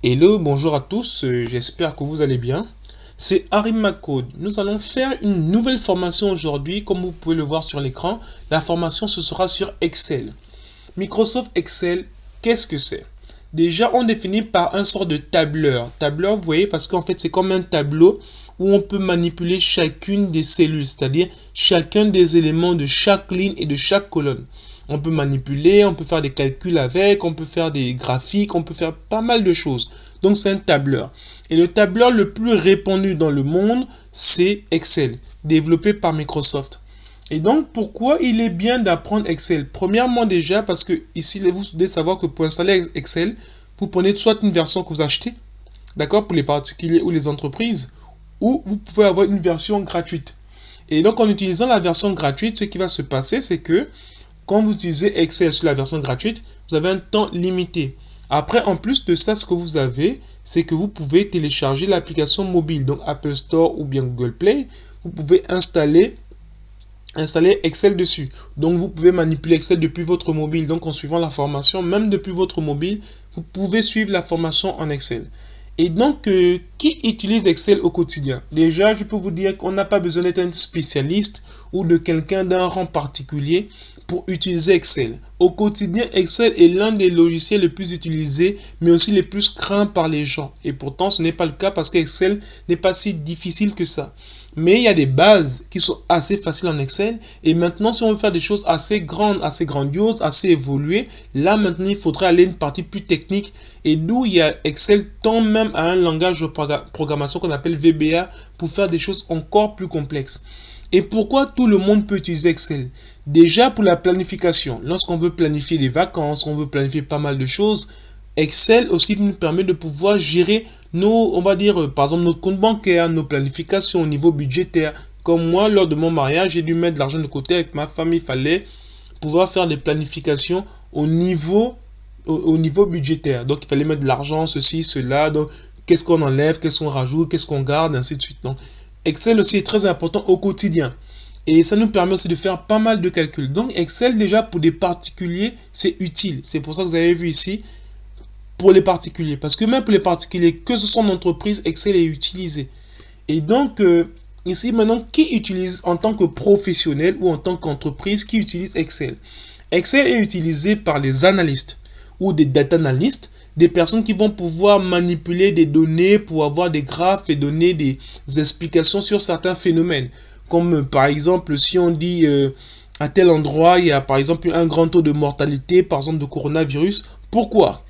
Hello, bonjour à tous, j'espère que vous allez bien. C'est Harim Macode. Nous allons faire une nouvelle formation aujourd'hui, comme vous pouvez le voir sur l'écran. La formation, ce sera sur Excel. Microsoft Excel, qu'est-ce que c'est? Déjà, on définit par un sort de tableur. Tableur, vous voyez, parce qu'en fait, c'est comme un tableau où on peut manipuler chacune des cellules, c'est-à-dire chacun des éléments de chaque ligne et de chaque colonne. On peut manipuler, on peut faire des calculs avec, on peut faire des graphiques, on peut faire pas mal de choses. Donc c'est un tableur. Et le tableur le plus répandu dans le monde, c'est Excel, développé par Microsoft. Et donc pourquoi il est bien d'apprendre Excel? Premièrement déjà parce que ici vous devez savoir que pour installer Excel, vous prenez soit une version que vous achetez, d'accord, pour les particuliers ou les entreprises, ou vous pouvez avoir une version gratuite. Et donc en utilisant la version gratuite, ce qui va se passer, c'est que quand vous utilisez Excel sur la version gratuite, vous avez un temps limité. Après, en plus de ça, ce que vous avez, c'est que vous pouvez télécharger l'application mobile, donc Apple Store ou bien Google Play. Vous pouvez installer Excel dessus. Donc, vous pouvez manipuler Excel depuis votre mobile. Donc, en suivant la formation, même depuis votre mobile, vous pouvez suivre la formation en Excel. Et donc, qui utilise Excel au quotidien? Déjà, je peux vous dire qu'on n'a pas besoin d'être un spécialiste ou de quelqu'un d'un rang particulier pour utiliser Excel. Au quotidien, Excel est l'un des logiciels les plus utilisés, mais aussi les plus craints par les gens. Et pourtant, ce n'est pas le cas parce que Excel n'est pas si difficile que ça. Mais il y a des bases qui sont assez faciles en Excel. Et maintenant, si on veut faire des choses assez grandes, assez grandioses, assez évoluées, là maintenant, il faudrait aller à une partie plus technique. Et d'où il y a Excel tend même à un langage de programmation qu'on appelle VBA pour faire des choses encore plus complexes. Et pourquoi tout le monde peut utiliser Excel? Déjà pour la planification. Lorsqu'on veut planifier des vacances, on veut planifier pas mal de choses, Excel aussi nous permet de pouvoir gérer nos, on va dire, par exemple, notre compte bancaire, nos planifications au niveau budgétaire. Comme moi, lors de mon mariage, j'ai dû mettre de l'argent de côté avec ma famille. Il fallait pouvoir faire des planifications au niveau budgétaire. Donc, il fallait mettre de l'argent, ceci, cela. Donc, qu'est-ce qu'on enlève, qu'est-ce qu'on rajoute, qu'est-ce qu'on garde, ainsi de suite. Donc, Excel aussi est très important au quotidien. Et ça nous permet aussi de faire pas mal de calculs. Donc, Excel, déjà, pour des particuliers, c'est utile. C'est pour ça que vous avez vu ici, pour les particuliers. Parce que même pour les particuliers, que ce soit en entreprise, Excel est utilisé. Et donc, ici, maintenant, qui utilise en tant que professionnel ou en tant qu'entreprise, qui utilise Excel? Excel est utilisé par les analystes ou des data analystes, des personnes qui vont pouvoir manipuler des données pour avoir des graphes et donner des explications sur certains phénomènes. Comme par exemple, si on dit à tel endroit, il y a par exemple un grand taux de mortalité, par exemple de coronavirus. Pourquoi?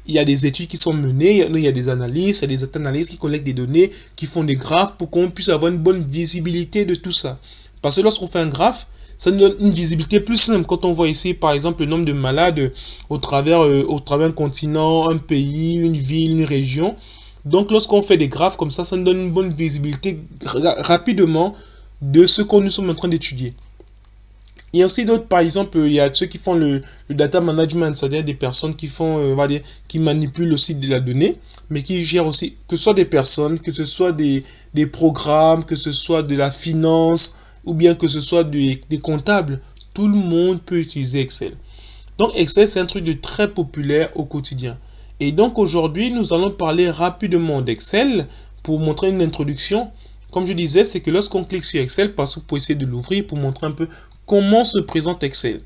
Il y a des études qui sont menées, il y a des analystes, il y a des analystes qui collectent des données, qui font des graphes pour qu'on puisse avoir une bonne visibilité de tout ça. Parce que lorsqu'on fait un graphe, ça nous donne une visibilité plus simple. Quand on voit ici, par exemple, le nombre de malades au travers un continent, un pays, une ville, une région. Donc, lorsqu'on fait des graphes comme ça nous donne une bonne visibilité rapidement de ce que nous sommes en train d'étudier. Il y a aussi d'autres, par exemple, il y a ceux qui font le data management, c'est-à-dire des personnes qui font, on va dire, qui manipulent aussi de la donnée, mais qui gèrent aussi, que ce soit des personnes, que ce soit des programmes, que ce soit de la finance, ou bien que ce soit des comptables. Tout le monde peut utiliser Excel. Donc Excel, c'est un truc de très populaire au quotidien. Et donc aujourd'hui, nous allons parler rapidement d'Excel pour montrer une introduction. Comme je disais, c'est que lorsqu'on clique sur Excel, parce que vous pouvez essayer de l'ouvrir pour montrer un peu comment se présente Excel.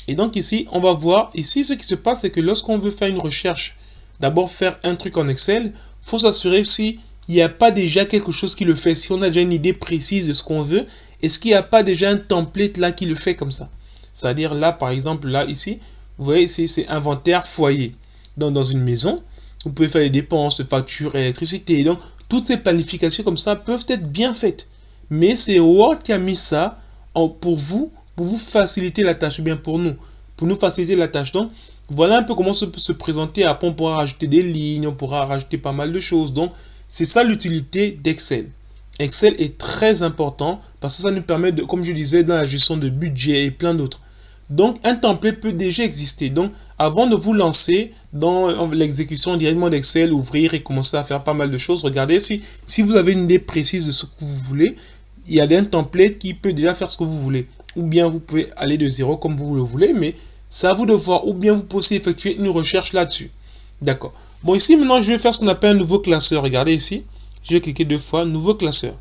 Et donc ici, on va voir, ici ce qui se passe, c'est que lorsqu'on veut faire une recherche, d'abord faire un truc en Excel, il faut s'assurer s'il n'y a pas déjà quelque chose qui le fait, si on a déjà une idée précise de ce qu'on veut, est-ce qu'il n'y a pas déjà un template là qui le fait comme ça? C'est-à-dire là, par exemple, là, ici, vous voyez ici, c'est inventaire foyer. Donc dans une maison, vous pouvez faire les dépenses, factures, électricité. Donc toutes ces planifications comme ça peuvent être bien faites. Mais c'est Word qui a mis ça pour vous faciliter la tâche, bien pour nous faciliter la tâche. Donc voilà un peu comment se présenter. Après on pourra rajouter des lignes, on pourra rajouter pas mal de choses. Donc c'est ça l'utilité d'Excel. Excel est très important parce que ça nous permet de, comme je disais, dans la gestion de budget et plein d'autres. Donc un template peut déjà exister. Donc avant de vous lancer dans l'exécution directement d'Excel, ouvrir et commencer à faire pas mal de choses, regardez si vous avez une idée précise de ce que vous voulez, il y a un template qui peut déjà faire ce que vous voulez. Ou bien vous pouvez aller de zéro comme vous le voulez, mais c'est à vous de voir. Ou bien vous pouvez effectuer une recherche là-dessus. D'accord. Bon, ici, maintenant, je vais faire ce qu'on appelle un nouveau classeur. Regardez ici. Je vais cliquer 2 fois, nouveau classeur.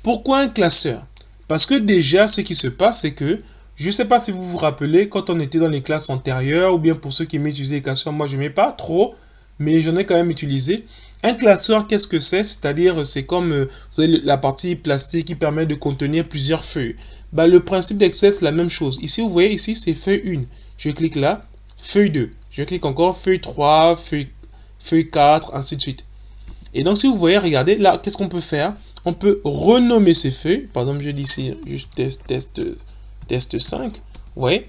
Pourquoi un classeur? Parce que déjà, ce qui se passe, c'est que, je ne sais pas si vous vous rappelez, quand on était dans les classes antérieures, ou bien pour ceux qui aimaient utiliser les classeurs, moi, je n'aimais pas trop, mais j'en ai quand même utilisé. Un classeur, qu'est-ce que c'est? C'est-à-dire, c'est comme vous avez la partie plastique qui permet de contenir plusieurs feuilles. Bah, le principe d'Excel, c'est la même chose. Ici, vous voyez, ici, c'est feuille 1. Je clique là, feuille 2. Je clique encore, feuille 3, feuille 4, ainsi de suite. Et donc, si vous voyez, regardez, là, qu'est-ce qu'on peut faire? On peut renommer ces feuilles. Par exemple, je dis ici, juste test 5. Vous voyez?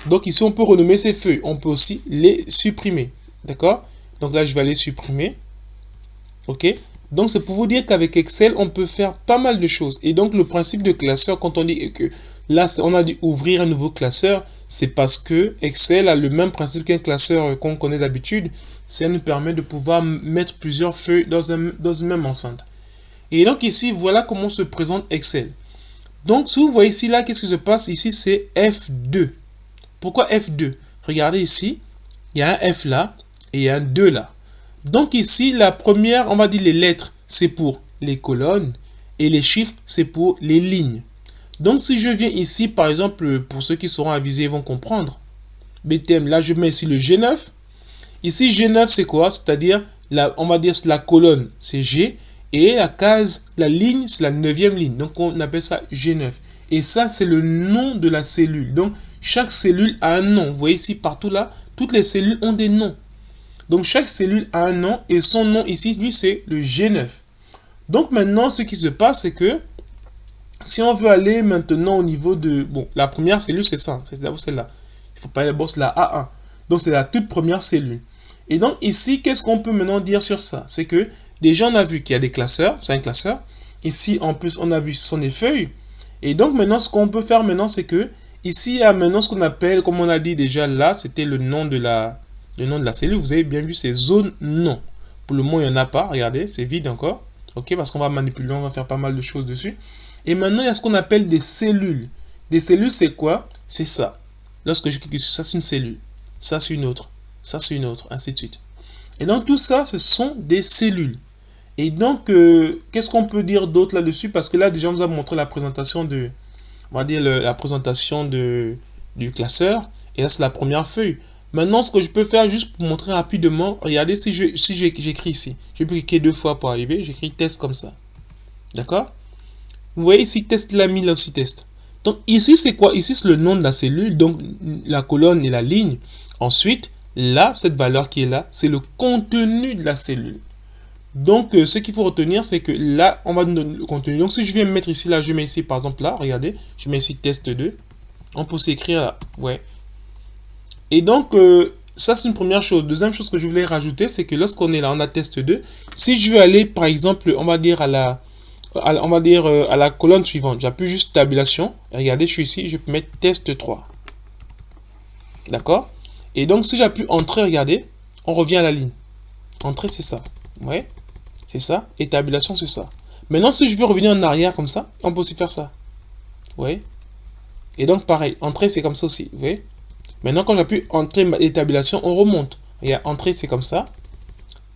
Donc, ici, on peut renommer ces feuilles. On peut aussi les supprimer. D'accord? Donc là, je vais aller supprimer. OK? Donc, c'est pour vous dire qu'avec Excel, on peut faire pas mal de choses. Et donc, le principe de classeur, quand on dit que là, on a dit ouvrir un nouveau classeur, c'est parce que Excel a le même principe qu'un classeur qu'on connaît d'habitude. Ça nous permet de pouvoir mettre plusieurs feuilles dans une même enceinte. Et donc ici, voilà comment se présente Excel. Donc, si vous voyez ici, là, qu'est-ce qui se passe? Ici, c'est F2. Pourquoi F2? Regardez ici, il y a un F là et il y a un 2 là. Donc ici, la première, on va dire les lettres, c'est pour les colonnes et les chiffres, c'est pour les lignes. Donc si je viens ici, par exemple, pour ceux qui seront avisés, ils vont comprendre. BTM, là, je mets ici le G9. Ici, G9, c'est quoi? C'est-à-dire, on va dire la colonne, c'est G. Et la case, la ligne, c'est la 9e ligne. Donc, on appelle ça G9. Et ça, c'est le nom de la cellule. Donc, chaque cellule a un nom. Vous voyez ici, partout là, toutes les cellules ont des noms. Donc, chaque cellule a un nom. Et son nom ici, lui, c'est le G9. Donc, maintenant, ce qui se passe, c'est que si on veut aller maintenant au niveau de... Bon, la première cellule, c'est ça. C'est d'abord celle-là. Il faut pas d'abord la A1. Donc, c'est la toute première cellule. Et donc, ici, qu'est-ce qu'on peut maintenant dire sur ça? C'est que déjà, on a vu qu'il y a des classeurs. C'est un classeur. Ici, en plus, on a vu ce sont des feuilles. Et donc, maintenant, ce qu'on peut faire maintenant, c'est que ici, il y a maintenant ce qu'on appelle, comme on a dit déjà là, c'était le nom de la cellule. Vous avez bien vu, c'est zone nom. Pour le moment, il n'y en a pas. Regardez, c'est vide encore. OK, parce qu'on va manipuler, on va faire pas mal de choses dessus. Et maintenant, il y a ce qu'on appelle des cellules. Des cellules, c'est quoi? C'est ça. Lorsque je clique sur ça, c'est une cellule. Ça, c'est une autre. Ça, c'est une autre. Ainsi de suite. Et donc, tout ça, ce sont des cellules. Et donc, qu'est-ce qu'on peut dire d'autre là-dessus? Parce que là, déjà, on nous a montré la présentation de... On va dire la présentation du classeur. Et là, c'est la première feuille. Maintenant, ce que je peux faire, juste pour montrer rapidement, regardez si j'écris ici. Je peux cliquer 2 fois pour arriver. J'écris test comme ça. D'accord? Vous voyez ici, test l'a mis là aussi test. Donc, ici, c'est quoi? Ici, c'est le nom de la cellule. Donc, la colonne et la ligne. Ensuite, là, cette valeur qui est là, c'est le contenu de la cellule. Donc, ce qu'il faut retenir, c'est que là, on va donner le contenu. Donc, si je viens me mettre ici, là, je mets ici, par exemple, là, regardez, je mets ici test 2. On peut aussi écrire là, ouais. Et donc, ça, c'est une première chose. Deuxième chose que je voulais rajouter, c'est que lorsqu'on est là, on a test 2. Si je veux aller, par exemple, on va dire à la colonne suivante, j'appuie juste tabulation. Regardez, je suis ici, je peux mettre test 3. D'accord? Et donc, si j'appuie entrée, regardez, on revient à la ligne. Entrée, c'est ça. Ouais, c'est ça. Et tabulation, c'est ça. Maintenant, si je veux revenir en arrière comme ça, on peut aussi faire ça. Ouais. Et donc, pareil, entrée, c'est comme ça aussi. Vous voyez? Maintenant, quand j'appuie entrée et tabulation, on remonte. Regarde, entrée, c'est comme ça.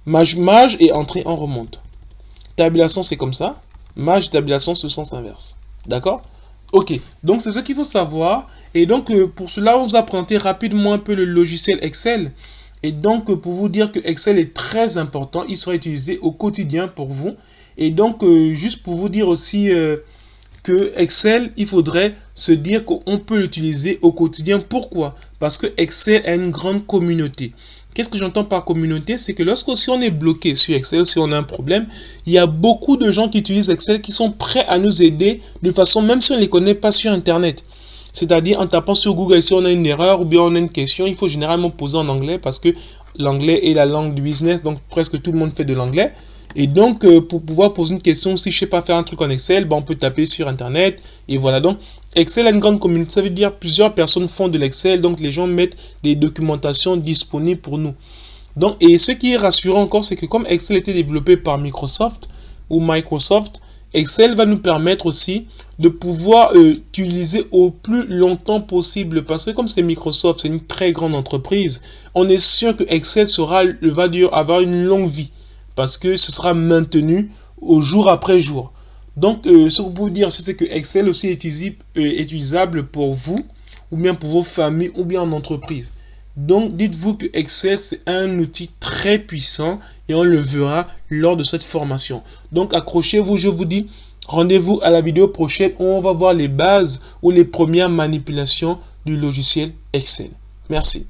Maj et entrée, on remonte. Tabulation, c'est comme ça. Maj et tabulation, c'est le sens inverse. D'accord? Ok, donc c'est ce qu'il faut savoir. Et donc, pour cela, on vous a présenté rapidement un peu le logiciel Excel. Et donc, pour vous dire que Excel est très important, il sera utilisé au quotidien pour vous. Et donc, juste pour vous dire aussi que Excel, il faudrait se dire qu'on peut l'utiliser au quotidien. Pourquoi? Parce que Excel a une grande communauté. Qu'est-ce que j'entends par communauté? C'est que si on est bloqué sur Excel, si on a un problème, il y a beaucoup de gens qui utilisent Excel qui sont prêts à nous aider de façon, même si on ne les connaît pas sur Internet. C'est-à-dire en tapant sur Google, si on a une erreur ou bien on a une question, il faut généralement poser en anglais parce que l'anglais est la langue du business, donc presque tout le monde fait de l'anglais. Et donc, pour pouvoir poser une question, si je ne sais pas faire un truc en Excel, on peut taper sur Internet. Et voilà, donc Excel a une grande communauté, ça veut dire plusieurs personnes font de l'Excel, donc les gens mettent des documentations disponibles pour nous. Donc, et ce qui est rassurant encore, c'est que comme Excel était développé par Microsoft, Excel va nous permettre aussi de pouvoir utiliser au plus longtemps possible, parce que comme c'est Microsoft, c'est une très grande entreprise, on est sûr que Excel va avoir une longue vie, parce que ce sera maintenu au jour après jour. Donc, ce que vous pouvez dire, c'est que Excel aussi est utilisable pour vous, ou bien pour vos familles, ou bien en entreprise. Donc, dites-vous que Excel, c'est un outil très puissant et on le verra lors de cette formation. Donc, accrochez-vous, je vous dis, rendez-vous à la vidéo prochaine où on va voir les bases ou les premières manipulations du logiciel Excel. Merci.